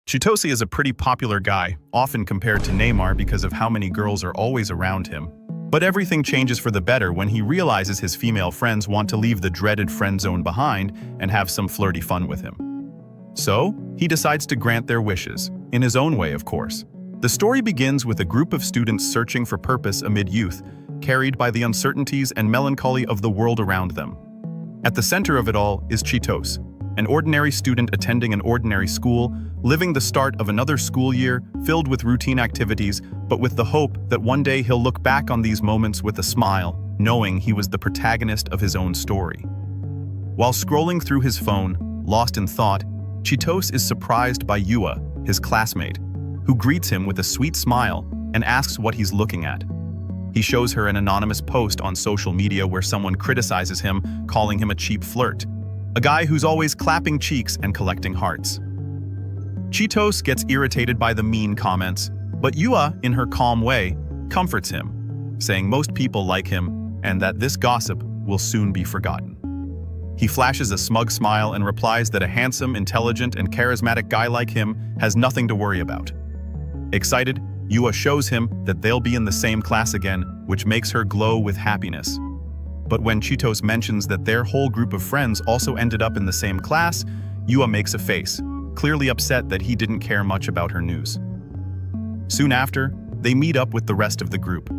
Chitose is a pretty popular guy, often compared to Neymar because of how many girls are always around him. But everything changes for the better when he realizes his female friends want to leave the dreaded friend zone behind and have some flirty fun with him. So, he decides to grant their wishes, in his own way, of course. The story begins with a group of students searching for purpose amid youth, carried by the uncertainties and melancholy of the world around them. At the center of it all is Chitose, an ordinary student attending an ordinary school, living the start of another school year filled with routine activities, but with the hope that one day he'll look back on these moments with a smile, knowing he was the protagonist of his own story. While scrolling through his phone, lost in thought, Chitose is surprised by Yua, his classmate, who greets him with a sweet smile and asks what he's looking at. He shows her an anonymous post on social media where someone criticizes him, calling him a cheap flirt, a guy who's always clapping cheeks and collecting hearts. Chitose gets irritated by the mean comments, but Yua, in her calm way, comforts him, saying most people like him and that this gossip will soon be forgotten. He flashes a smug smile and replies that a handsome, intelligent, and charismatic guy like him has nothing to worry about. Excited, Yua shows him that they'll be in the same class again, which makes her glow with happiness. But when Chitose mentions that their whole group of friends also ended up in the same class, Yua makes a face, clearly upset that he didn't care much about her news. Soon after, they meet up with the rest of the group.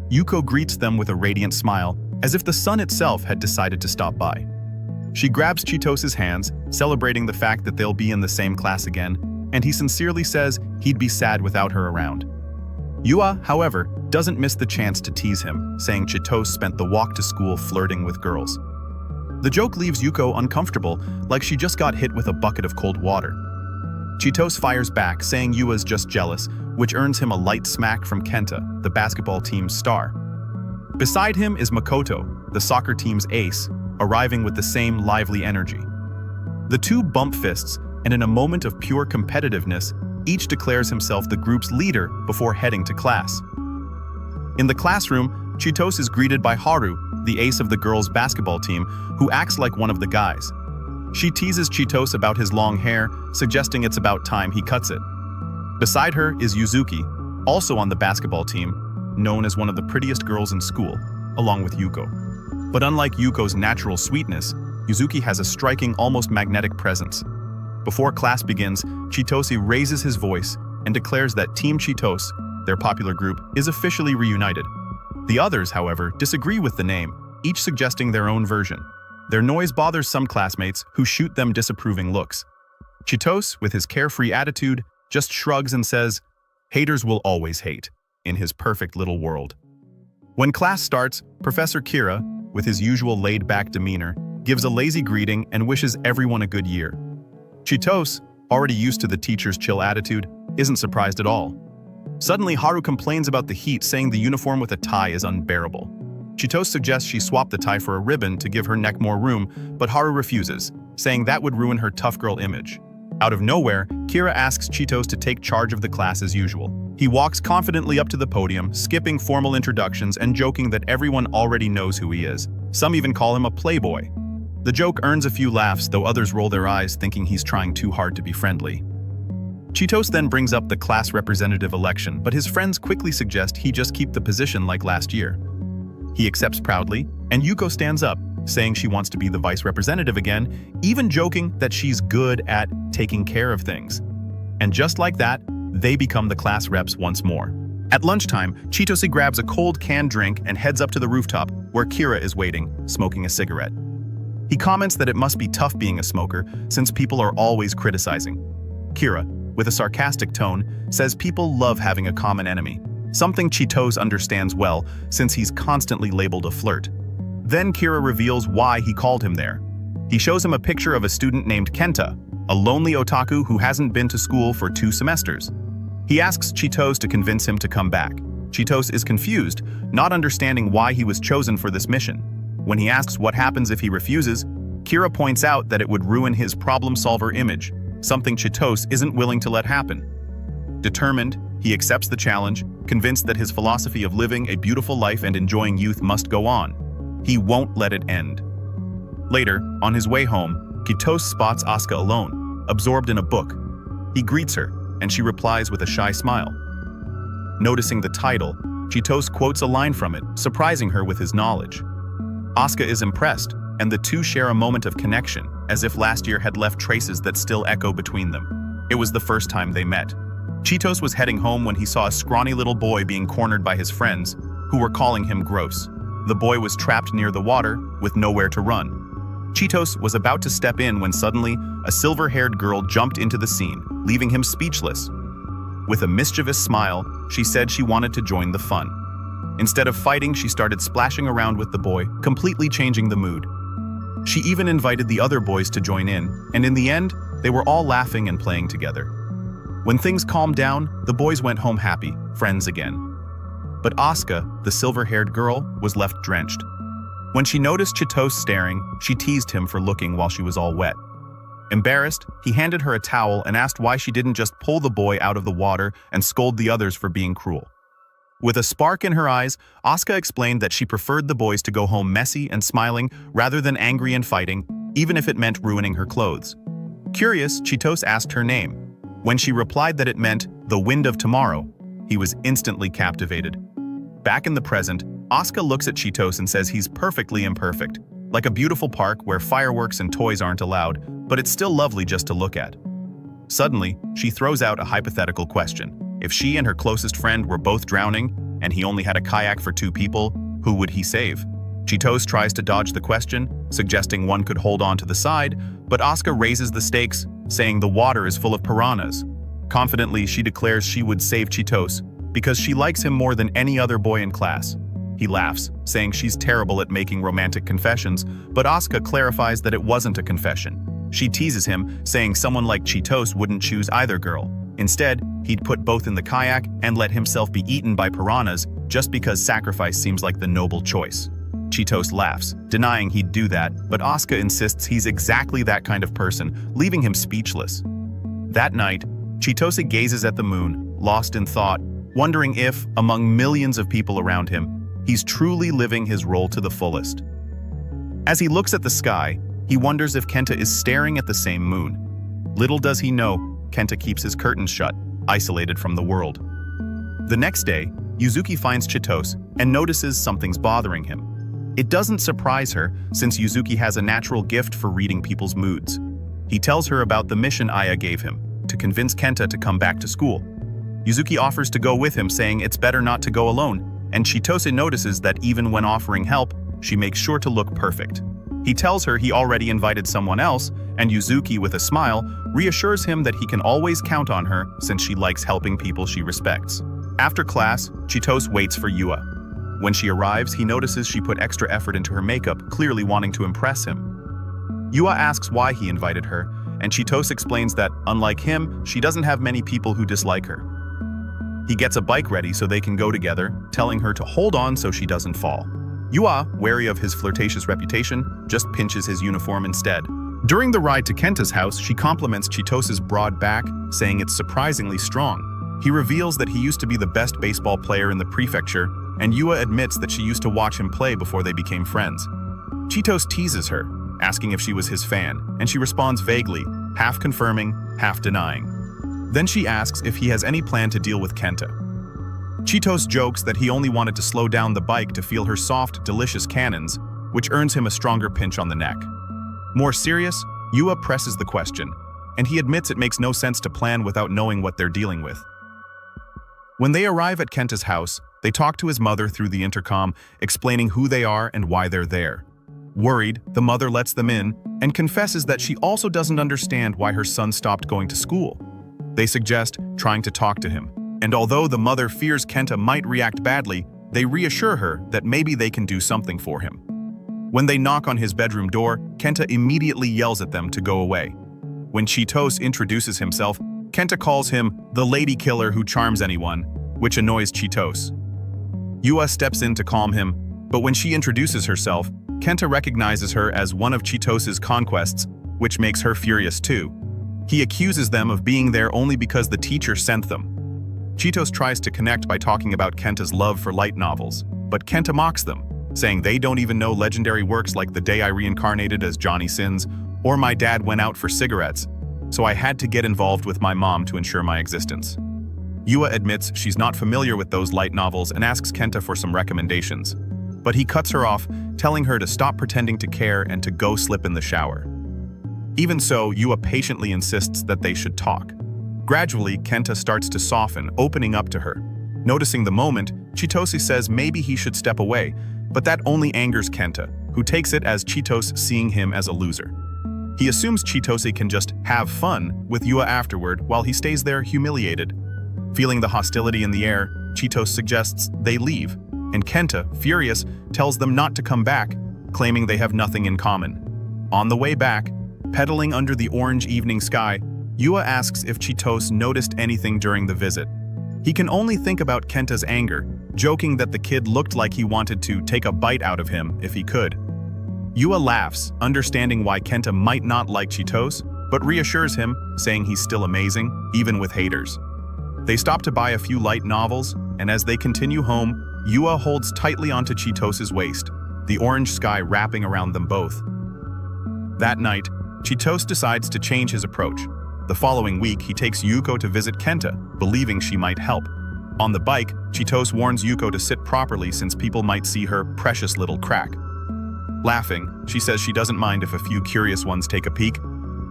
Yuko greets them with a radiant smile, as if the sun itself had decided to stop by. She grabs Chitose's hands, celebrating the fact that they'll be in the same class again, and he sincerely says he'd be sad without her around. Yua, however, doesn't miss the chance to tease him, saying Chitose spent the walk to school flirting with girls. The joke leaves Yuko uncomfortable, like she just got hit with a bucket of cold water. Chitose fires back, saying Yua's just jealous, which earns him a light smack from Kenta, the basketball team's star. Beside him is Makoto, the soccer team's ace, arriving with the same lively energy. The two bump fists, and in a moment of pure competitiveness, each declares himself the group's leader before heading to class. In the classroom, Chitose is greeted by Haru, the ace of the girls' basketball team, who acts like one of the guys. She teases Chitose about his long hair, suggesting it's about time he cuts it. Beside her is Yuzuki, also on the basketball team, known as one of the prettiest girls in school, along with Yuko. But unlike Yuko's natural sweetness, Yuzuki has a striking, almost magnetic presence. Before class begins, Chitose raises his voice and declares that Team Chitose, their popular group, is officially reunited. The others, however, disagree with the name, each suggesting their own version. Their noise bothers some classmates who shoot them disapproving looks. Chitose, with his carefree attitude, just shrugs and says, "Haters will always hate," in his perfect little world. When class starts, Professor Kira, with his usual laid-back demeanor, gives a lazy greeting and wishes everyone a good year. Chitose, already used to the teacher's chill attitude, isn't surprised at all. Suddenly, Haru complains about the heat, saying the uniform with a tie is unbearable. Chitose suggests she swap the tie for a ribbon to give her neck more room, but Haru refuses, saying that would ruin her tough girl image. Out of nowhere, Kira asks Chitose to take charge of the class as usual. He walks confidently up to the podium, skipping formal introductions and joking that everyone already knows who he is. Some even call him a playboy. The joke earns a few laughs, though others roll their eyes, thinking he's trying too hard to be friendly. Chitose then brings up the class representative election, but his friends quickly suggest he just keep the position like last year. He accepts proudly, and Yuko stands up, saying she wants to be the vice representative again, even joking that she's good at taking care of things. And just like that, they become the class reps once more. At lunchtime, Chitose grabs a cold canned drink and heads up to the rooftop, where Kira is waiting, smoking a cigarette. He comments that it must be tough being a smoker, since people are always criticizing. Kira, with a sarcastic tone, says people love having a common enemy, something Chitose understands well, since he's constantly labeled a flirt. Then Kira reveals why he called him there. He shows him a picture of a student named Kenta, a lonely otaku who hasn't been to school for 2 semesters. He asks Chitose to convince him to come back. Chitose is confused, not understanding why he was chosen for this mission. When he asks what happens if he refuses, Kira points out that it would ruin his problem-solver image, something Chitose isn't willing to let happen. Determined, he accepts the challenge, convinced that his philosophy of living a beautiful life and enjoying youth must go on. He won't let it end. Later, on his way home, Chitose spots Asuka alone, absorbed in a book. He greets her, and she replies with a shy smile. Noticing the title, Chitose quotes a line from it, surprising her with his knowledge. Asuka is impressed, and the two share a moment of connection, as if last year had left traces that still echo between them. It was the first time they met. Chitose was heading home when he saw a scrawny little boy being cornered by his friends, who were calling him gross. The boy was trapped near the water, with nowhere to run. Chitose was about to step in when suddenly, a silver-haired girl jumped into the scene, leaving him speechless. With a mischievous smile, she said she wanted to join the fun. Instead of fighting, she started splashing around with the boy, completely changing the mood. She even invited the other boys to join in, and in the end, they were all laughing and playing together. When things calmed down, the boys went home happy, friends again. But Asuka, the silver-haired girl, was left drenched. When she noticed Chitose staring, she teased him for looking while she was all wet. Embarrassed, he handed her a towel and asked why she didn't just pull the boy out of the water and scold the others for being cruel. With a spark in her eyes, Asuka explained that she preferred the boys to go home messy and smiling rather than angry and fighting, even if it meant ruining her clothes. Curious, Chitose asked her name. When she replied that it meant the wind of tomorrow, he was instantly captivated. Back in the present, Asuka looks at Chitose and says he's perfectly imperfect, like a beautiful park where fireworks and toys aren't allowed, but it's still lovely just to look at. Suddenly, she throws out a hypothetical question. If she and her closest friend were both drowning, and he only had a kayak for 2 people, who would he save? Chitose tries to dodge the question, suggesting one could hold on to the side, but Asuka raises the stakes, saying the water is full of piranhas. Confidently, she declares she would save Chitose, because she likes him more than any other boy in class. He laughs, saying she's terrible at making romantic confessions, but Asuka clarifies that it wasn't a confession. She teases him, saying someone like Chitose wouldn't choose either girl. Instead, he'd put both in the kayak and let himself be eaten by piranhas just because sacrifice seems like the noble choice. Chitose laughs, denying he'd do that, but Asuka insists he's exactly that kind of person, leaving him speechless. That night, Chitose gazes at the moon, lost in thought, wondering if, among millions of people around him, he's truly living his role to the fullest. As he looks at the sky, he wonders if Kenta is staring at the same moon. Little does he know, Kenta keeps his curtains shut, isolated from the world. The next day, Yuzuki finds Chitose and notices something's bothering him. It doesn't surprise her, since Yuzuki has a natural gift for reading people's moods. He tells her about the mission Aya gave him, to convince Kenta to come back to school. Yuzuki offers to go with him, saying it's better not to go alone, and Chitose notices that even when offering help, she makes sure to look perfect. He tells her he already invited someone else, and Yuzuki, with a smile, reassures him that he can always count on her since she likes helping people she respects. After class, Chitose waits for Yua. When she arrives, he notices she put extra effort into her makeup, clearly wanting to impress him. Yua asks why he invited her, and Chitose explains that, unlike him, she doesn't have many people who dislike her. He gets a bike ready so they can go together, telling her to hold on so she doesn't fall. Yua, wary of his flirtatious reputation, just pinches his uniform instead. During the ride to Kenta's house, she compliments Chitose's broad back, saying it's surprisingly strong. He reveals that he used to be the best baseball player in the prefecture, and Yua admits that she used to watch him play before they became friends. Chitose teases her, asking if she was his fan, and she responds vaguely, half confirming, half denying. Then she asks if he has any plan to deal with Kenta. Chitose jokes that he only wanted to slow down the bike to feel her soft, delicious cannons, which earns him a stronger pinch on the neck. More serious, Yua presses the question, and he admits it makes no sense to plan without knowing what they're dealing with. When they arrive at Kenta's house, they talk to his mother through the intercom, explaining who they are and why they're there. Worried, the mother lets them in and confesses that she also doesn't understand why her son stopped going to school. They suggest trying to talk to him, and although the mother fears Kenta might react badly, they reassure her that maybe they can do something for him. When they knock on his bedroom door, Kenta immediately yells at them to go away. When Chitose introduces himself, Kenta calls him the lady killer who charms anyone, which annoys Chitose. Yua steps in to calm him, but when she introduces herself, Kenta recognizes her as one of Chitose's conquests, which makes her furious too. He accuses them of being there only because the teacher sent them. Chitose tries to connect by talking about Kenta's love for light novels, but Kenta mocks them, saying they don't even know legendary works like The Day I Reincarnated as Johnny Sins or My Dad Went Out for Cigarettes. so I had to get involved with my mom to ensure my existence. Yua admits she's not familiar with those light novels and asks Kenta for some recommendations. But he cuts her off, telling her to stop pretending to care and to go slip in the shower. Even so, Yua patiently insists that they should talk. Gradually, Kenta starts to soften, opening up to her. Noticing the moment, Chitose says maybe he should step away, but that only angers Kenta, who takes it as Chitose seeing him as a loser. He assumes Chitose can just have fun with Yua afterward while he stays there humiliated. Feeling the hostility in the air, Chitose suggests they leave, and Kenta, furious, tells them not to come back, claiming they have nothing in common. On the way back, pedaling under the orange evening sky, Yua asks if Chitose noticed anything during the visit. He can only think about Kenta's anger, joking that the kid looked like he wanted to take a bite out of him if he could. Yua laughs, understanding why Kenta might not like Chitose, but reassures him, saying he's still amazing, even with haters. They stop to buy a few light novels, and as they continue home, Yua holds tightly onto Chitose's waist, the orange sky wrapping around them both. That night, Chitose decides to change his approach. The following week, he takes Yuko to visit Kenta, believing she might help. On the bike, Chitose warns Yuko to sit properly since people might see her precious little crack. Laughing, she says she doesn't mind if a few curious ones take a peek,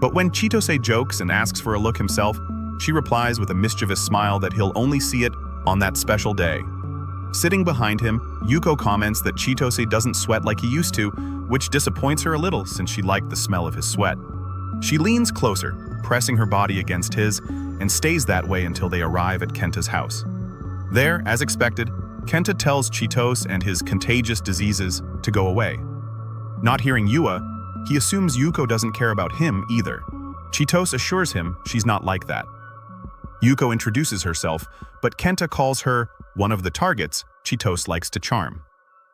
but when Chitose jokes and asks for a look himself, she replies with a mischievous smile that he'll only see it on that special day. Sitting behind him, Yuko comments that Chitose doesn't sweat like he used to, which disappoints her a little since she liked the smell of his sweat. She leans closer, pressing her body against his, and stays that way until they arrive at Kenta's house. There, as expected, Kenta tells Chitose and his contagious diseases to go away. Not hearing Yua, he assumes Yuko doesn't care about him either. Chitose assures him she's not like that. Yuko introduces herself, but Kenta calls her one of the targets Chitose likes to charm.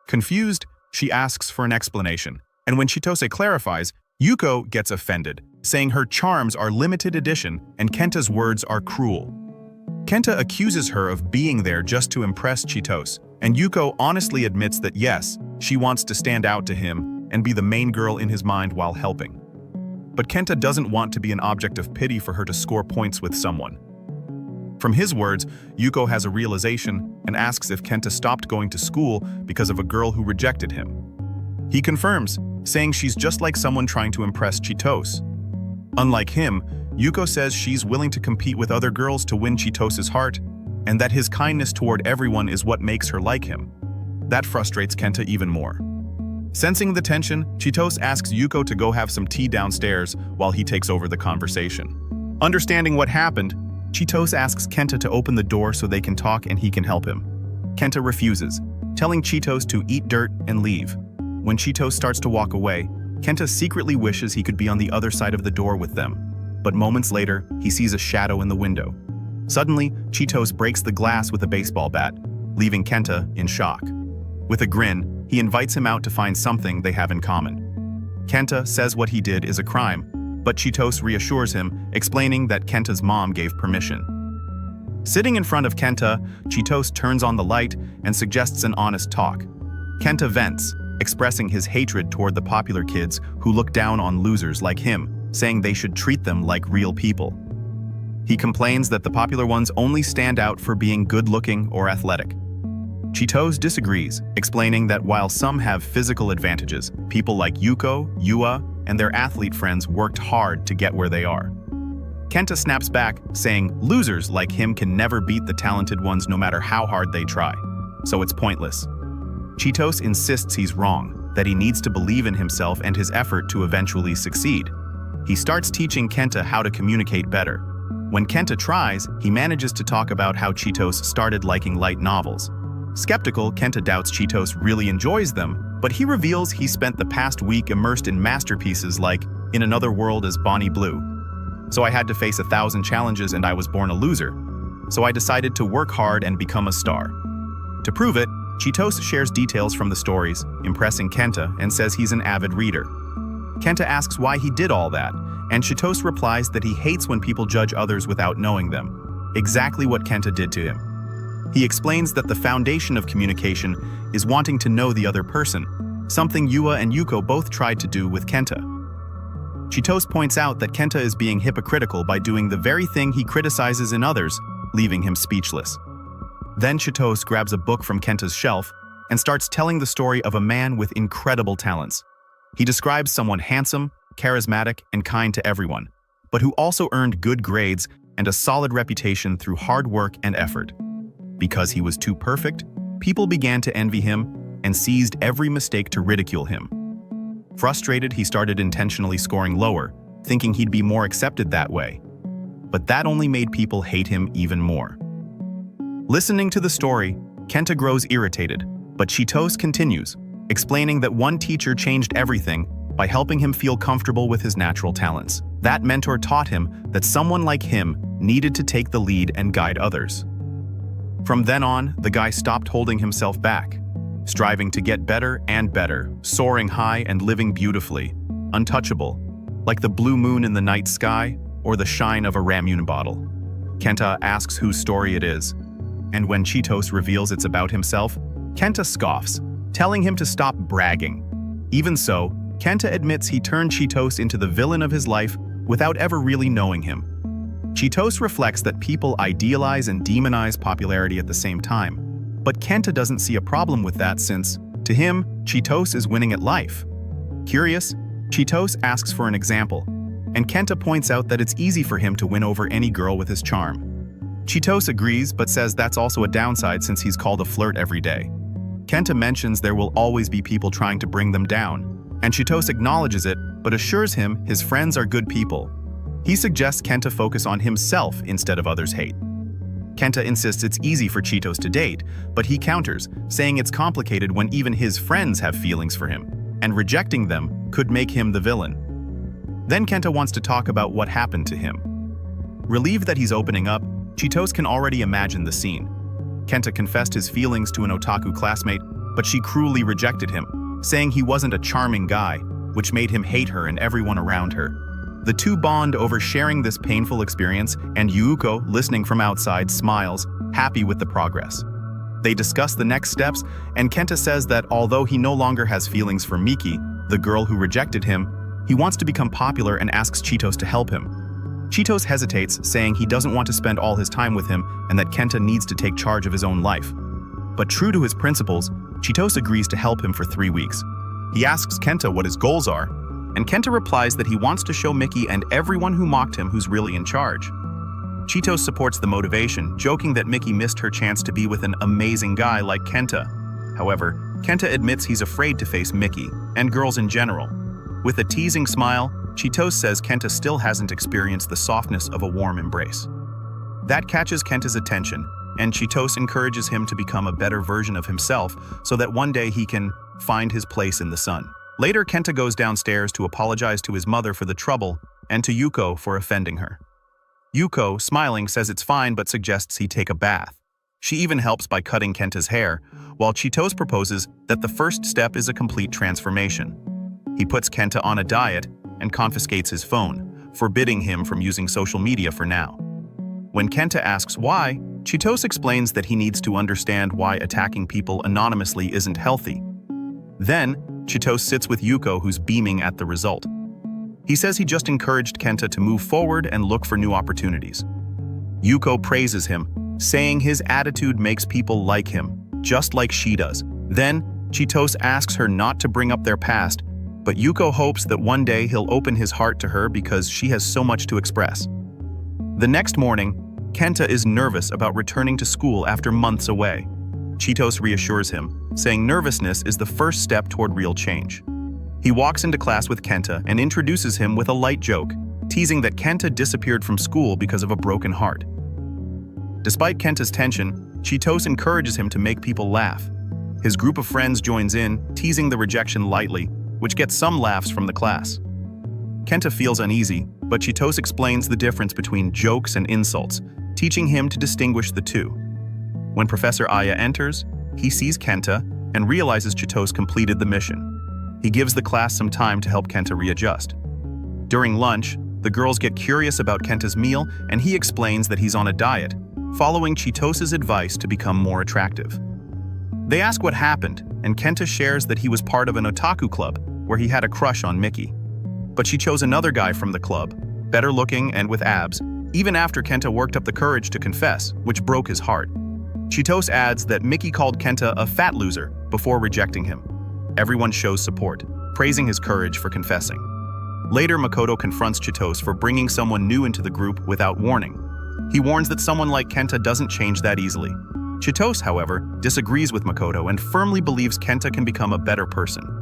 Confused, she asks for an explanation, and when Chitose clarifies, Yuko gets offended, saying her charms are limited edition and Kenta's words are cruel. Kenta accuses her of being there just to impress Chitose, and Yuko honestly admits that yes, she wants to stand out to him and be the main girl in his mind while helping. But Kenta doesn't want to be an object of pity for her to score points with someone. From his words, Yuko has a realization and asks if Kenta stopped going to school because of a girl who rejected him. He confirms, saying she's just like someone trying to impress Chitose. Unlike him, Yuko says she's willing to compete with other girls to win Chitose's heart, and that his kindness toward everyone is what makes her like him. That frustrates Kenta even more. Sensing the tension, Chitose asks Yuko to go have some tea downstairs while he takes over the conversation. Understanding what happened, Chitose asks Kenta to open the door so they can talk and he can help him. Kenta refuses, telling Chitose to eat dirt and leave. When Chitose starts to walk away, Kenta secretly wishes he could be on the other side of the door with them. But moments later, he sees a shadow in the window. Suddenly, Chitose breaks the glass with a baseball bat, leaving Kenta in shock. With a grin, he invites him out to find something they have in common. Kenta says what he did is a crime, but Chitose reassures him, explaining that Kenta's mom gave permission. Sitting in front of Kenta, Chitose turns on the light and suggests an honest talk. Kenta vents, expressing his hatred toward the popular kids who look down on losers like him, saying they should treat them like real people. He complains that the popular ones only stand out for being good-looking or athletic. Chitose disagrees, explaining that while some have physical advantages, people like Yuko, Yua, and their athlete friends worked hard to get where they are. Kenta snaps back, saying losers like him can never beat the talented ones no matter how hard they try, so it's pointless. Chitose insists he's wrong, that he needs to believe in himself and his effort to eventually succeed. He starts teaching Kenta how to communicate better. When Kenta tries, he manages to talk about how Chitose started liking light novels. Skeptical, Kenta doubts Chitose really enjoys them, but he reveals he spent the past week immersed in masterpieces like In Another World as Bonnie Blue. So I had to face 1,000 challenges and I was born a loser. So I decided to work hard and become a star. To prove it, Chitose shares details from the stories, impressing Kenta, and says he's an avid reader. Kenta asks why he did all that, and Chitose replies that he hates when people judge others without knowing them, exactly what Kenta did to him. He explains that the foundation of communication is wanting to know the other person, something Yua and Yuko both tried to do with Kenta. Chitose points out that Kenta is being hypocritical by doing the very thing he criticizes in others, leaving him speechless. Then Chitose grabs a book from Kenta's shelf and starts telling the story of a man with incredible talents. He describes someone handsome, charismatic, and kind to everyone, but who also earned good grades and a solid reputation through hard work and effort. Because he was too perfect, people began to envy him and seized every mistake to ridicule him. Frustrated, he started intentionally scoring lower, thinking he'd be more accepted that way. But that only made people hate him even more. Listening to the story, Kenta grows irritated, but Chitose continues, explaining that one teacher changed everything by helping him feel comfortable with his natural talents. That mentor taught him that someone like him needed to take the lead and guide others. From then on, the guy stopped holding himself back, striving to get better and better, soaring high and living beautifully, untouchable, like the blue moon in the night sky or the shine of a Ramune bottle. Kenta asks whose story it is, and when Chitose reveals it's about himself, Kenta scoffs, telling him to stop bragging. Even so, Kenta admits he turned Chitose into the villain of his life without ever really knowing him. Chitose reflects that people idealize and demonize popularity at the same time, but Kenta doesn't see a problem with that since, to him, Chitose is winning at life. Curious, Chitose asks for an example, and Kenta points out that it's easy for him to win over any girl with his charm. Chitose agrees but says that's also a downside since he's called a flirt every day. Kenta mentions there will always be people trying to bring them down, and Chitose acknowledges it but assures him his friends are good people. He suggests Kenta focus on himself instead of others' hate. Kenta insists it's easy for Chitose to date, but he counters, saying it's complicated when even his friends have feelings for him, and rejecting them could make him the villain. Then Kenta wants to talk about what happened to him. Relieved that he's opening up, Chitose can already imagine the scene. Kenta confessed his feelings to an otaku classmate, but she cruelly rejected him, saying he wasn't a charming guy, which made him hate her and everyone around her. The two bond over sharing this painful experience, and Yuuko, listening from outside, smiles, happy with the progress. They discuss the next steps, and Kenta says that although he no longer has feelings for Miki, the girl who rejected him, he wants to become popular and asks Chitose to help him. Chitose hesitates, saying he doesn't want to spend all his time with him and that Kenta needs to take charge of his own life. But true to his principles, Chitose agrees to help him for 3 weeks. He asks Kenta what his goals are, and Kenta replies that he wants to show Miki and everyone who mocked him who's really in charge. Chitose supports the motivation, joking that Miki missed her chance to be with an amazing guy like Kenta. However, Kenta admits he's afraid to face Miki, and girls in general. With a teasing smile, Chitose says Kenta still hasn't experienced the softness of a warm embrace. That catches Kenta's attention, and Chitose encourages him to become a better version of himself so that one day he can find his place in the sun. Later, Kenta goes downstairs to apologize to his mother for the trouble and to Yuko for offending her. Yuko, smiling, says it's fine but suggests he take a bath. She even helps by cutting Kenta's hair, while Chitose proposes that the first step is a complete transformation. He puts Kenta on a diet and confiscates his phone, forbidding him from using social media for now. When Kenta asks why, Chitose explains that he needs to understand why attacking people anonymously isn't healthy. Then, Chitose sits with Yuko, who's beaming at the result. He says he just encouraged Kenta to move forward and look for new opportunities. Yuko praises him, saying his attitude makes people like him, just like she does. Then, Chitose asks her not to bring up their past, but Yuko hopes that one day he'll open his heart to her because she has so much to express. The next morning, Kenta is nervous about returning to school after months away. Chitose reassures him, saying nervousness is the first step toward real change. He walks into class with Kenta and introduces him with a light joke, teasing that Kenta disappeared from school because of a broken heart. Despite Kenta's tension, Chitose encourages him to make people laugh. His group of friends joins in, teasing the rejection lightly, which gets some laughs from the class. Kenta feels uneasy, but Chitose explains the difference between jokes and insults, teaching him to distinguish the two. When Professor Aya enters, he sees Kenta and realizes Chitose completed the mission. He gives the class some time to help Kenta readjust. During lunch, the girls get curious about Kenta's meal and he explains that he's on a diet, following Chitose's advice to become more attractive. They ask what happened, and Kenta shares that he was part of an otaku club where he had a crush on Miki. but she chose another guy from the club, better looking and with abs, even after Kenta worked up the courage to confess, which broke his heart. Chitose adds that Mickey called Kenta a fat loser before rejecting him. Everyone shows support, praising his courage for confessing. Later, Makoto confronts Chitose for bringing someone new into the group without warning. He warns that someone like Kenta doesn't change that easily. Chitose, however, disagrees with Makoto and firmly believes Kenta can become a better person.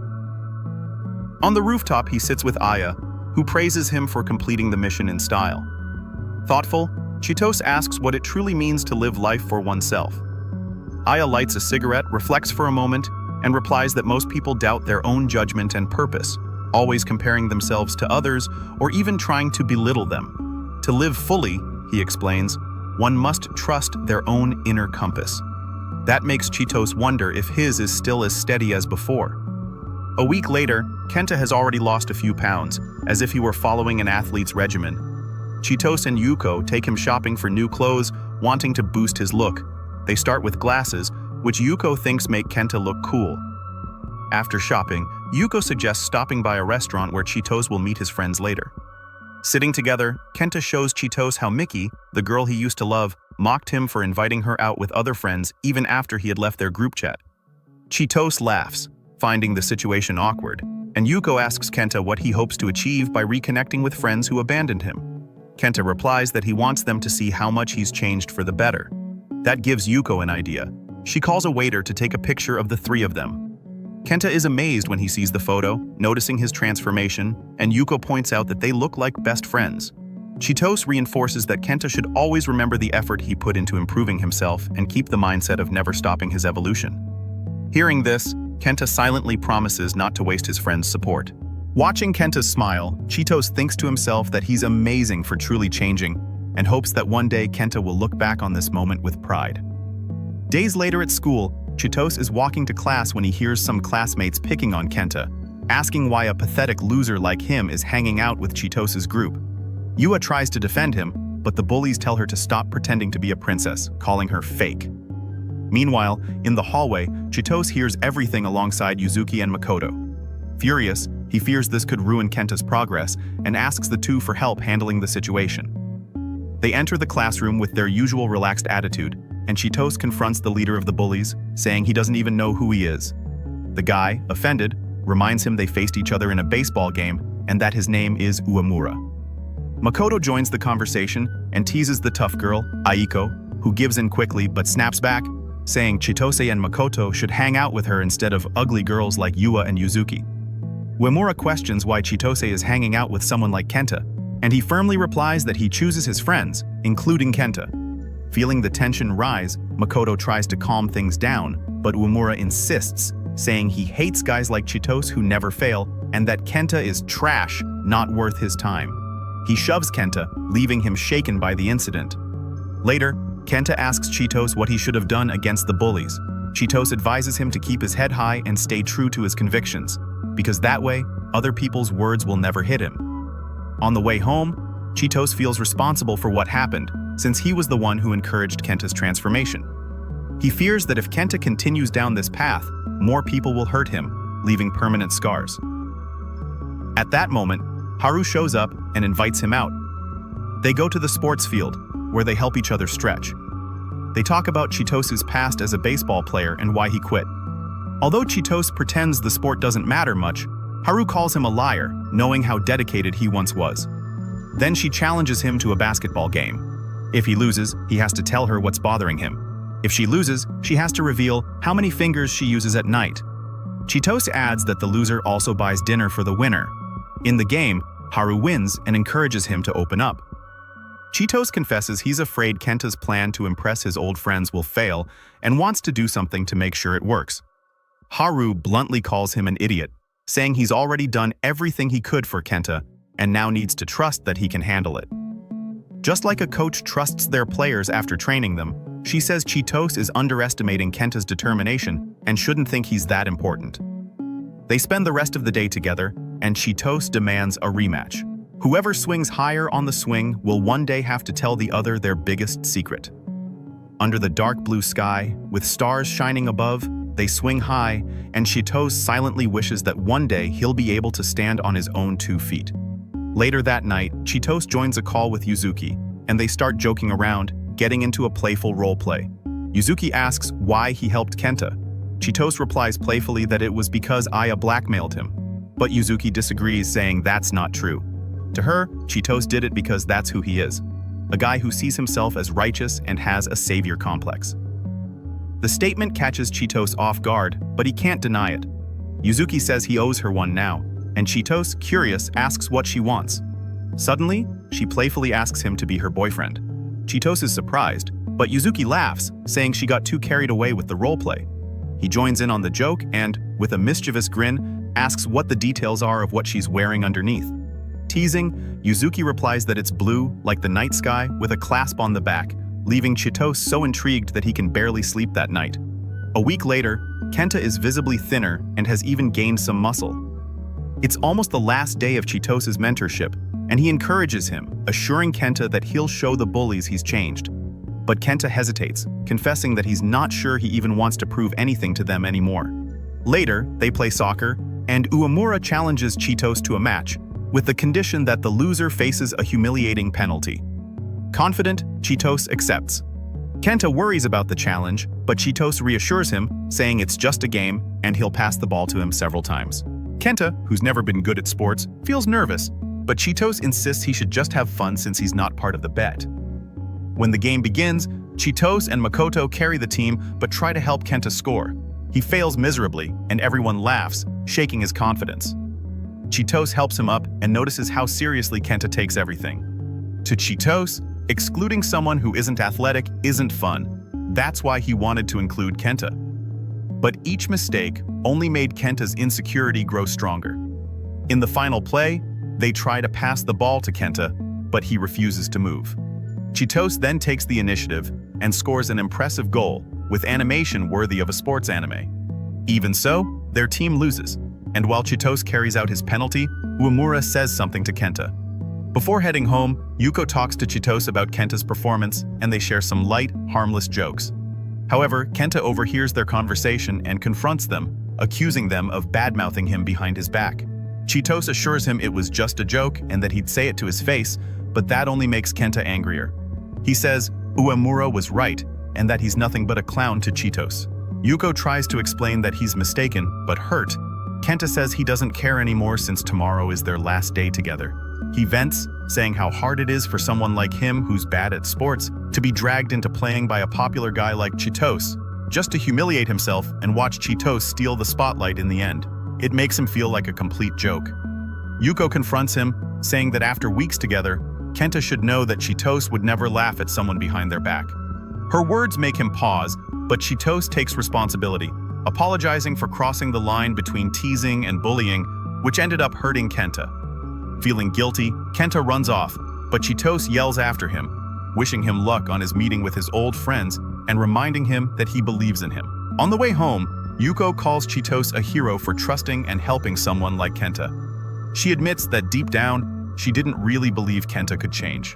On the rooftop, he sits with Aya, who praises him for completing the mission in style. Thoughtful, Chitose asks what it truly means to live life for oneself. Aya lights a cigarette, reflects for a moment, and replies that most people doubt their own judgment and purpose, always comparing themselves to others or even trying to belittle them. To live fully, he explains, one must trust their own inner compass. That makes Chitose wonder if his is still as steady as before. A week later, Kenta has already lost a few pounds, as if he were following an athlete's regimen. Chitose and Yuko take him shopping for new clothes, wanting to boost his look. They start with glasses, which Yuko thinks make Kenta look cool. After shopping, Yuko suggests stopping by a restaurant where Chitose will meet his friends later. Sitting together, Kenta shows Chitose how Mickey, the girl he used to love, mocked him for inviting her out with other friends even after he had left their group chat. Chitose laughs, finding the situation awkward, and Yuko asks Kenta what he hopes to achieve by reconnecting with friends who abandoned him. Kenta replies that he wants them to see how much he's changed for the better. That gives Yuko an idea. She calls a waiter to take a picture of the three of them. Kenta is amazed when he sees the photo, noticing his transformation, and Yuko points out that they look like best friends. Chitose reinforces that Kenta should always remember the effort he put into improving himself and keep the mindset of never stopping his evolution. Hearing this, Kenta silently promises not to waste his friend's support. Watching Kenta's smile, Chitose thinks to himself that he's amazing for truly changing and hopes that one day Kenta will look back on this moment with pride. Days later at school, Chitose is walking to class when he hears some classmates picking on Kenta, asking why a pathetic loser like him is hanging out with Chitose's group. Yua tries to defend him, but the bullies tell her to stop pretending to be a princess, calling her fake. Meanwhile, in the hallway, Chitose hears everything alongside Yuzuki and Makoto. Furious, he fears this could ruin Kenta's progress and asks the two for help handling the situation. They enter the classroom with their usual relaxed attitude, and Chitose confronts the leader of the bullies, saying he doesn't even know who he is. The guy, offended, reminds him they faced each other in a baseball game and that his name is Uemura. Makoto joins the conversation and teases the tough girl, Aiko, who gives in quickly but snaps back, saying Chitose and Makoto should hang out with her instead of ugly girls like Yua and Yuzuki. Uemura questions why Chitose is hanging out with someone like Kenta, and he firmly replies that he chooses his friends, including Kenta. Feeling the tension rise, Makoto tries to calm things down, but Uemura insists, saying he hates guys like Chitose who never fail and that Kenta is trash, not worth his time. He shoves Kenta, leaving him shaken by the incident. Later, Kenta asks Chitose what he should have done against the bullies. Chitose advises him to keep his head high and stay true to his convictions, because that way, other people's words will never hit him. On the way home, Chitose feels responsible for what happened, since he was the one who encouraged Kenta's transformation. He fears that if Kenta continues down this path, more people will hurt him, leaving permanent scars. At that moment, Haru shows up and invites him out. They go to the sports field, where they help each other stretch. They talk about Chitose's past as a baseball player and why he quit. Although Chitose pretends the sport doesn't matter much, Haru calls him a liar, knowing how dedicated he once was. Then she challenges him to a basketball game. If he loses, he has to tell her what's bothering him. If she loses, she has to reveal how many fingers she uses at night. Chitose adds that the loser also buys dinner for the winner. In the game, Haru wins and encourages him to open up. Chitose confesses he's afraid Kenta's plan to impress his old friends will fail and wants to do something to make sure it works. Haru bluntly calls him an idiot, saying he's already done everything he could for Kenta and now needs to trust that he can handle it. Just like a coach trusts their players after training them, she says Chitose is underestimating Kenta's determination and shouldn't think he's that important. They spend the rest of the day together, and Chitose demands a rematch. Whoever swings higher on the swing will one day have to tell the other their biggest secret. Under the dark blue sky, with stars shining above, They swing high, and Chitose silently wishes that one day he'll be able to stand on his own 2 feet. Later that night, Chitose joins a call with Yuzuki, and they start joking around, getting into a playful roleplay. Yuzuki asks why he helped Kenta. Chitose replies playfully that it was because Aya blackmailed him, but Yuzuki disagrees, saying that's not true. To her, Chitose did it because that's who he is, a guy who sees himself as righteous and has a savior complex. The statement catches Chitose off guard, but he can't deny it. Yuzuki says he owes her one now, and Chitose, curious, asks what she wants. Suddenly, she playfully asks him to be her boyfriend. Chitose is surprised, but Yuzuki laughs, saying she got too carried away with the roleplay. He joins in on the joke and, with a mischievous grin, asks what the details are of what she's wearing underneath. Teasing, Yuzuki replies that it's blue, like the night sky, with a clasp on the back, leaving Chitose so intrigued that he can barely sleep that night. A week later, Kenta is visibly thinner and has even gained some muscle. It's almost the last day of Chitose's mentorship, and he encourages him, assuring Kenta that he'll show the bullies he's changed. But Kenta hesitates, confessing that he's not sure he even wants to prove anything to them anymore. Later, they play soccer, and Uemura challenges Chitose to a match, with the condition that the loser faces a humiliating penalty. Confident, Chitose accepts. Kenta worries about the challenge, but Chitose reassures him, saying it's just a game and he'll pass the ball to him several times. Kenta, who's never been good at sports, feels nervous, but Chitose insists he should just have fun since he's not part of the bet. When the game begins, Chitose and Makoto carry the team but try to help Kenta score. He fails miserably, and everyone laughs, shaking his confidence. Chitose helps him up and notices how seriously Kenta takes everything. To Chitose, excluding someone who isn't athletic isn't fun. That's why he wanted to include Kenta. But each mistake only made Kenta's insecurity grow stronger. In the final play, they try to pass the ball to Kenta, but he refuses to move. Chitose then takes the initiative and scores an impressive goal with animation worthy of a sports anime. Even so, their team loses, and while Chitose carries out his penalty, Uemura says something to Kenta. Before heading home, Yuko talks to Chitose about Kenta's performance, and they share some light, harmless jokes. However, Kenta overhears their conversation and confronts them, accusing them of bad-mouthing him behind his back. Chitose assures him it was just a joke and that he'd say it to his face, but that only makes Kenta angrier. He says Uemura was right, and that he's nothing but a clown to Chitose. Yuko tries to explain that he's mistaken, but hurt. Kenta says he doesn't care anymore since tomorrow is their last day together. He vents, saying how hard it is for someone like him who's bad at sports to be dragged into playing by a popular guy like Chitose, just to humiliate himself and watch Chitose steal the spotlight in the end. It makes him feel like a complete joke. Yuko confronts him, saying that after weeks together, Kenta should know that Chitose would never laugh at someone behind their back. Her words make him pause, but Chitose takes responsibility, apologizing for crossing the line between teasing and bullying, which ended up hurting Kenta. Feeling guilty, Kenta runs off, but Chitose yells after him, wishing him luck on his meeting with his old friends and reminding him that he believes in him. On the way home, Yuko calls Chitose a hero for trusting and helping someone like Kenta. She admits that deep down, she didn't really believe Kenta could change.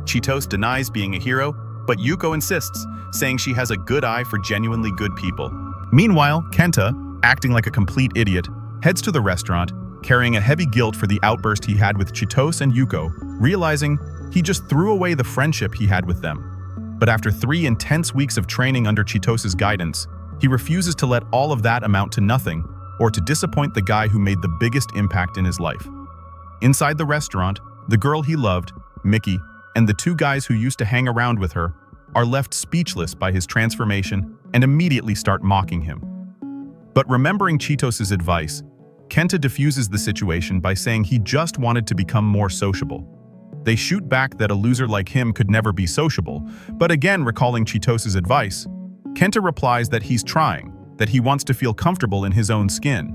Chitose denies being a hero, but Yuko insists, saying she has a good eye for genuinely good people. Meanwhile, Kenta, acting like a complete idiot, heads to the restaurant, carrying a heavy guilt for the outburst he had with Chitose and Yuko, realizing he just threw away the friendship he had with them. But after 3 intense weeks of training under Chitose's guidance, he refuses to let all of that amount to nothing or to disappoint the guy who made the biggest impact in his life. Inside the restaurant, the girl he loved, Mickey, and the 2 guys who used to hang around with her are left speechless by his transformation and immediately start mocking him. But remembering Chitose's advice, Kenta diffuses the situation by saying he just wanted to become more sociable. They shoot back that a loser like him could never be sociable, but again recalling Chitose's advice, Kenta replies that he's trying, that he wants to feel comfortable in his own skin.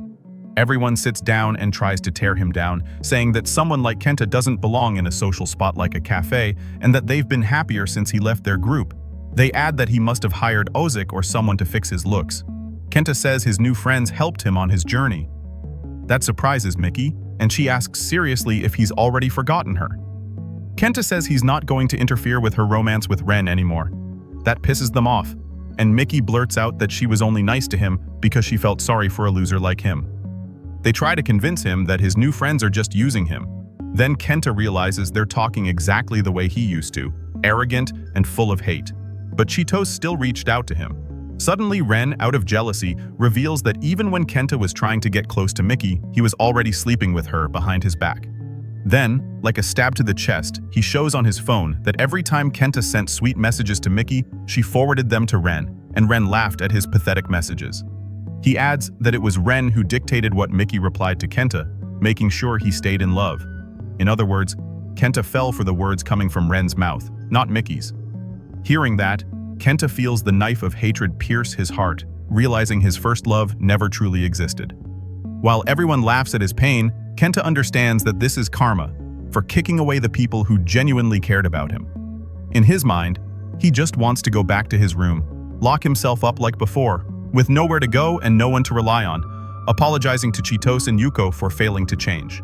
Everyone sits down and tries to tear him down, saying that someone like Kenta doesn't belong in a social spot like a cafe and that they've been happier since he left their group. They add that he must have hired Ozik or someone to fix his looks. Kenta says his new friends helped him on his journey. That surprises Mickey, and she asks seriously if he's already forgotten her. Kenta says he's not going to interfere with her romance with Ren anymore. That pisses them off. and Mickey blurts out that she was only nice to him because she felt sorry for a loser like him. They try to convince him that his new friends are just using him. Then Kenta realizes they're talking exactly the way he used to, arrogant and full of hate. But Chitose still reached out to him. Suddenly, Ren, out of jealousy, reveals that even when Kenta was trying to get close to Mickey, he was already sleeping with her behind his back. Then, like a stab to the chest, he shows on his phone that every time Kenta sent sweet messages to Mickey, she forwarded them to Ren, and Ren laughed at his pathetic messages. He adds that it was Ren who dictated what Mickey replied to Kenta, making sure he stayed in love. In other words, Kenta fell for the words coming from Ren's mouth, not Mickey's. Hearing that, Kenta feels the knife of hatred pierce his heart, realizing his first love never truly existed. While everyone laughs at his pain, Kenta understands that this is karma for kicking away the people who genuinely cared about him. In his mind, he just wants to go back to his room, lock himself up like before, with nowhere to go and no one to rely on, apologizing to Chitose and Yuko for failing to change.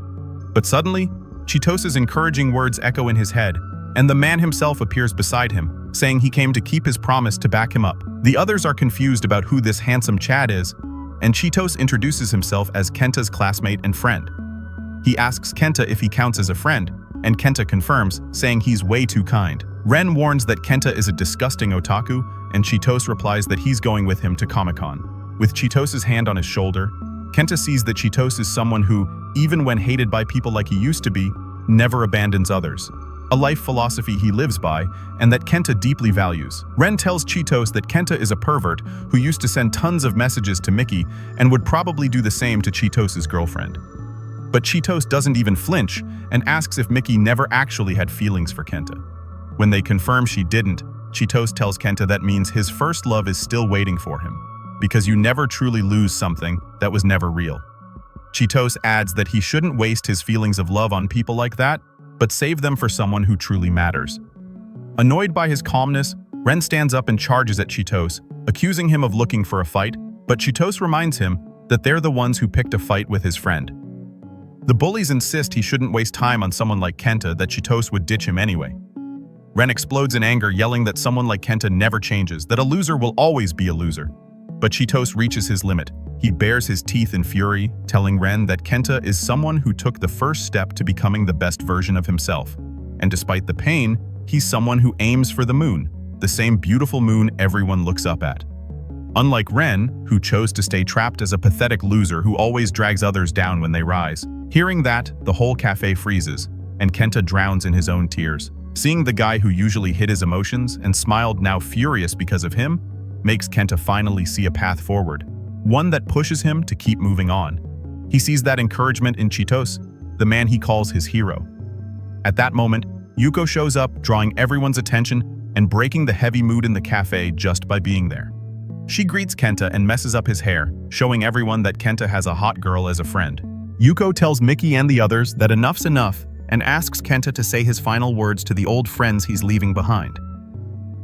But suddenly, Chitose's encouraging words echo in his head, and the man himself appears beside him, saying he came to keep his promise to back him up. The others are confused about who this handsome Chad is, and Chitose introduces himself as Kenta's classmate and friend. He asks Kenta if he counts as a friend, and Kenta confirms, saying he's way too kind. Ren warns that Kenta is a disgusting otaku, and Chitose replies that he's going with him to Comic-Con. With Chitose's hand on his shoulder, Kenta sees that Chitose is someone who, even when hated by people like he used to be, never abandons others. A life philosophy he lives by, and that Kenta deeply values. Ren tells Chitose that Kenta is a pervert who used to send tons of messages to Mickey and would probably do the same to Chitose's girlfriend. But Chitose doesn't even flinch and asks if Mickey never actually had feelings for Kenta. When they confirm she didn't, Chitose tells Kenta that means his first love is still waiting for him, because you never truly lose something that was never real. Chitose adds that he shouldn't waste his feelings of love on people like that, but save them for someone who truly matters. Annoyed by his calmness, Ren stands up and charges at Chitose, accusing him of looking for a fight, but Chitose reminds him that they're the ones who picked a fight with his friend. The bullies insist he shouldn't waste time on someone like Kenta, that Chitose would ditch him anyway. Ren explodes in anger, yelling that someone like Kenta never changes, that a loser will always be a loser. But Chitose reaches his limit. He bares his teeth in fury, telling Ren that Kenta is someone who took the first step to becoming the best version of himself. And despite the pain, he's someone who aims for the moon, the same beautiful moon everyone looks up at. Unlike Ren, who chose to stay trapped as a pathetic loser who always drags others down when they rise. Hearing that, the whole cafe freezes, and Kenta drowns in his own tears. Seeing the guy who usually hid his emotions and smiled, now furious because of him, makes Kenta finally see a path forward, one that pushes him to keep moving on. He sees that encouragement in Chitose, the man he calls his hero. At that moment, Yuko shows up, drawing everyone's attention and breaking the heavy mood in the cafe just by being there. She greets Kenta and messes up his hair, showing everyone that Kenta has a hot girl as a friend. Yuko tells Mickey and the others that enough's enough and asks Kenta to say his final words to the old friends he's leaving behind.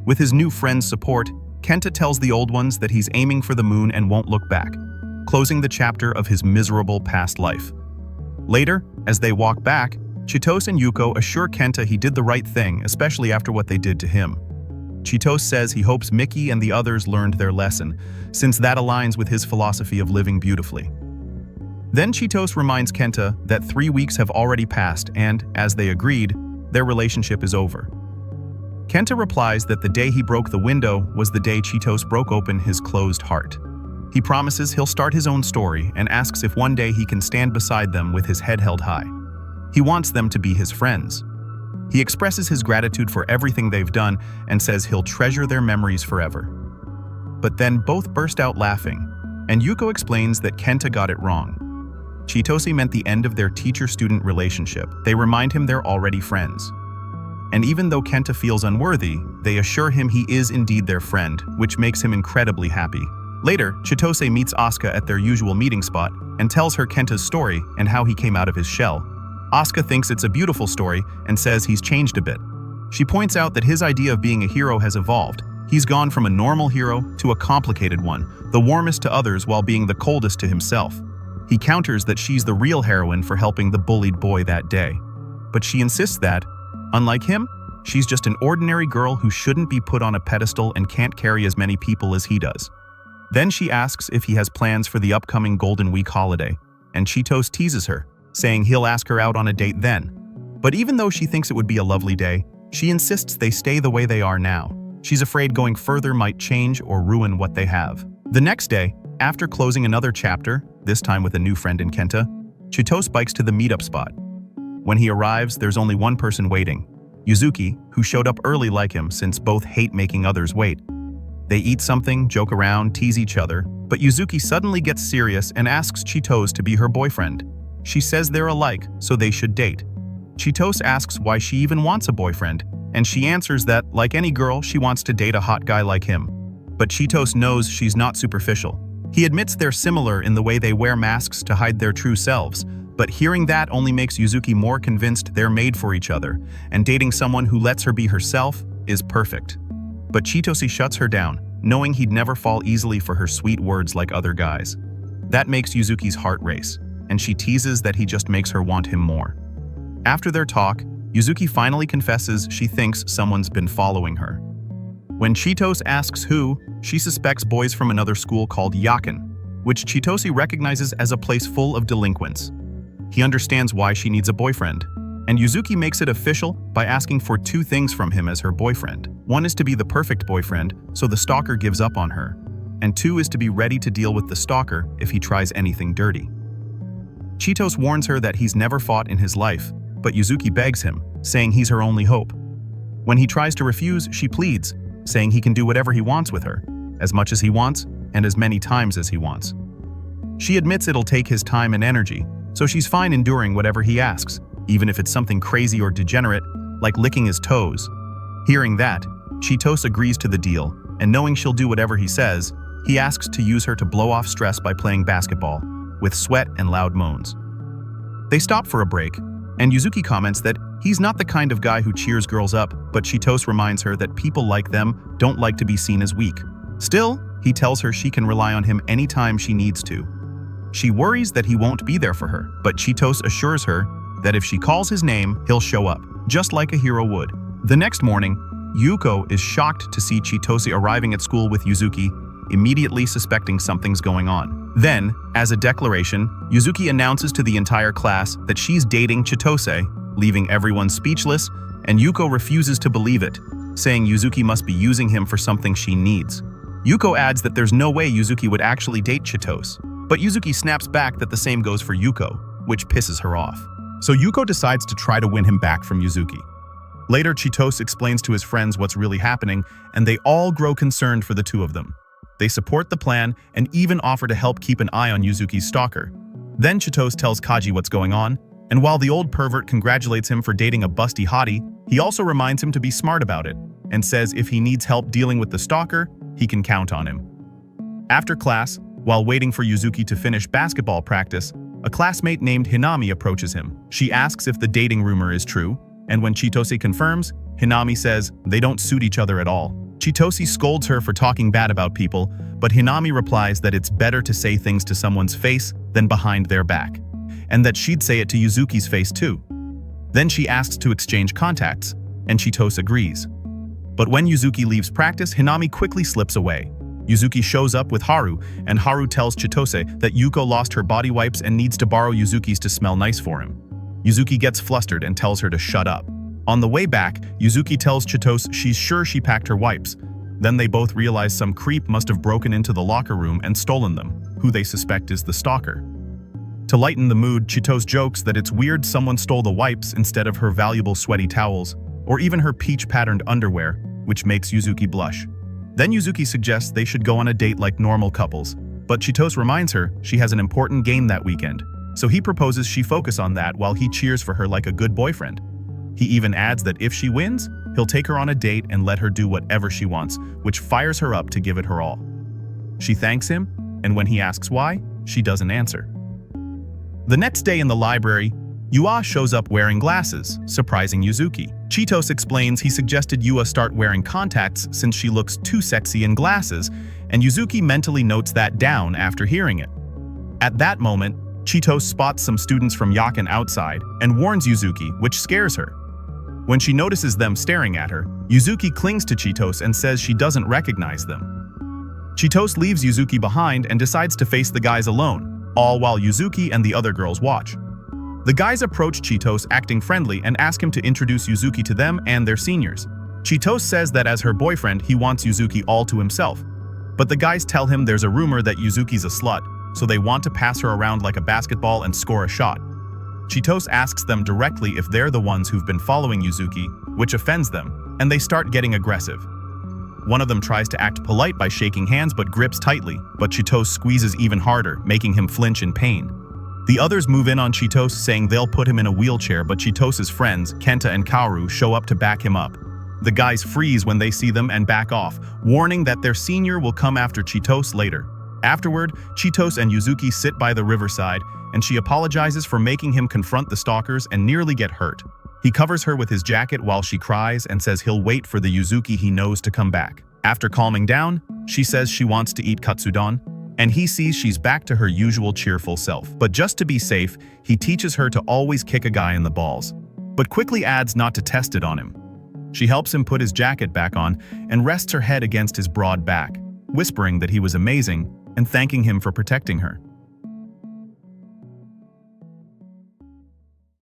With his new friends' support, Kenta tells the old ones that he's aiming for the moon and won't look back, closing the chapter of his miserable past life. Later, as they walk back, Chitose and Yuko assure Kenta he did the right thing, especially after what they did to him. Chitose says he hopes Mickey and the others learned their lesson, since that aligns with his philosophy of living beautifully. Then Chitose reminds Kenta that 3 weeks have already passed and, as they agreed, their relationship is over. Kenta replies that the day he broke the window was the day Chitose broke open his closed heart. He promises he'll start his own story and asks if one day he can stand beside them with his head held high. He wants them to be his friends. He expresses his gratitude for everything they've done and says he'll treasure their memories forever. But then both burst out laughing, and Yuko explains that Kenta got it wrong. Chitose meant the end of their teacher-student relationship. They remind him they're already friends. And even though Kenta feels unworthy, they assure him he is indeed their friend, which makes him incredibly happy. Later, Chitose meets Asuka at their usual meeting spot and tells her Kenta's story and how he came out of his shell. Asuka thinks it's a beautiful story and says he's changed a bit. She points out that his idea of being a hero has evolved. He's gone from a normal hero to a complicated one, the warmest to others while being the coldest to himself. He counters that she's the real heroine for helping the bullied boy that day. But she insists that, unlike him, She's just an ordinary girl who shouldn't be put on a pedestal and can't carry as many people as he does. Then she asks if he has plans for the upcoming Golden Week holiday, and Chitose teases her, saying he'll ask her out on a date then. But even though she thinks it would be a lovely day, she insists they stay the way they are now. She's afraid going further might change or ruin what they have. The next day, after closing another chapter, this time with a new friend in Kenta, Chitose bikes to the meetup spot. When he arrives, there's only one person waiting, Yuzuki, who showed up early like him since both hate making others wait. They eat something, joke around, tease each other, but Yuzuki suddenly gets serious and asks Chitose to be her boyfriend. She says they're alike, so they should date. Chitose asks why she even wants a boyfriend, and she answers that, like any girl, she wants to date a hot guy like him. But Chitose knows she's not superficial. He admits they're similar in the way they wear masks to hide their true selves, but hearing that only makes Yuzuki more convinced they're made for each other, and dating someone who lets her be herself is perfect. But Chitose shuts her down, knowing he'd never fall easily for her sweet words like other guys. That makes Yuzuki's heart race, and she teases that he just makes her want him more. After their talk, Yuzuki finally confesses she thinks someone's been following her. When Chitose asks who, she suspects boys from another school called Yakin, which Chitose recognizes as a place full of delinquents. He understands why she needs a boyfriend, and Yuzuki makes it official by asking for two things from him as her boyfriend. One is to be the perfect boyfriend, so the stalker gives up on her, and two is to be ready to deal with the stalker if he tries anything dirty. Chitose warns her that he's never fought in his life, but Yuzuki begs him, saying he's her only hope. When he tries to refuse, she pleads, saying he can do whatever he wants with her, as much as he wants and as many times as he wants. She admits it'll take his time and energy, so she's fine enduring whatever he asks, even if it's something crazy or degenerate, like licking his toes. Hearing that, Chitose agrees to the deal, and knowing she'll do whatever he says, he asks to use her to blow off stress by playing basketball, with sweat and loud moans. They stop for a break, and Yuzuki comments that he's not the kind of guy who cheers girls up, but Chitose reminds her that people like them don't like to be seen as weak. Still, he tells her she can rely on him anytime she needs to. She worries that he won't be there for her, but Chitose assures her that if she calls his name, he'll show up, just like a hero would. The next morning, Yuko is shocked to see Chitose arriving at school with Yuzuki, immediately suspecting something's going on. Then, as a declaration, Yuzuki announces to the entire class that she's dating Chitose, leaving everyone speechless, and Yuko refuses to believe it, saying Yuzuki must be using him for something she needs. Yuko adds that there's no way Yuzuki would actually date Chitose, but Yuzuki snaps back that the same goes for Yuko, which pisses her off. So Yuko decides to try to win him back from Yuzuki. Later, Chitose explains to his friends what's really happening, and they all grow concerned for the two of them. They support the plan and even offer to help keep an eye on Yuzuki's stalker. Then Chitose tells Kaji what's going on, and while the old pervert congratulates him for dating a busty hottie, he also reminds him to be smart about it, and says if he needs help dealing with the stalker, he can count on him. After class, while waiting for Yuzuki to finish basketball practice, a classmate named Hinami approaches him. She asks if the dating rumor is true, and when Chitose confirms, Hinami says they don't suit each other at all. Chitose scolds her for talking bad about people, but Hinami replies that it's better to say things to someone's face than behind their back, and that she'd say it to Yuzuki's face too. Then she asks to exchange contacts, and Chitose agrees. But when Yuzuki leaves practice, Hinami quickly slips away. Yuzuki shows up with Haru, and Haru tells Chitose that Yuko lost her body wipes and needs to borrow Yuzuki's to smell nice for him. Yuzuki gets flustered and tells her to shut up. On the way back, Yuzuki tells Chitose she's sure she packed her wipes. Then they both realize some creep must have broken into the locker room and stolen them, who they suspect is the stalker. To lighten the mood, Chitose jokes that it's weird someone stole the wipes instead of her valuable sweaty towels, or even her peach-patterned underwear, which makes Yuzuki blush. Then Yuzuki suggests they should go on a date like normal couples, but Chitose reminds her she has an important game that weekend, so he proposes she focus on that while he cheers for her like a good boyfriend. He even adds that if she wins, he'll take her on a date and let her do whatever she wants, which fires her up to give it her all. She thanks him, and when he asks why, she doesn't answer. The next day in the library, Yua shows up wearing glasses, surprising Yuzuki. Chitose explains he suggested Yua start wearing contacts since she looks too sexy in glasses, and Yuzuki mentally notes that down after hearing it. At that moment, Chitose spots some students from Yakin outside and warns Yuzuki, which scares her. When she notices them staring at her, Yuzuki clings to Chitose and says she doesn't recognize them. Chitose leaves Yuzuki behind and decides to face the guys alone, all while Yuzuki and the other girls watch. The guys approach Chitose acting friendly and ask him to introduce Yuzuki to them and their seniors. Chitose says that as her boyfriend, he wants Yuzuki all to himself. But the guys tell him there's a rumor that Yuzuki's a slut, so they want to pass her around like a basketball and score a shot. Chitose asks them directly if they're the ones who've been following Yuzuki, which offends them, and they start getting aggressive. One of them tries to act polite by shaking hands but grips tightly, but Chitose squeezes even harder, making him flinch in pain. The others move in on Chitose, saying they'll put him in a wheelchair, but Chitose's friends, Kenta and Kaoru, show up to back him up. The guys freeze when they see them and back off, warning that their senior will come after Chitose later. Afterward, Chitose and Yuzuki sit by the riverside, and she apologizes for making him confront the stalkers and nearly get hurt. He covers her with his jacket while she cries and says he'll wait for the Yuzuki he knows to come back. After calming down, she says she wants to eat katsudon, and he sees she's back to her usual cheerful self. But just to be safe, he teaches her to always kick a guy in the balls, but quickly adds not to test it on him. She helps him put his jacket back on and rests her head against his broad back, whispering that he was amazing and thanking him for protecting her.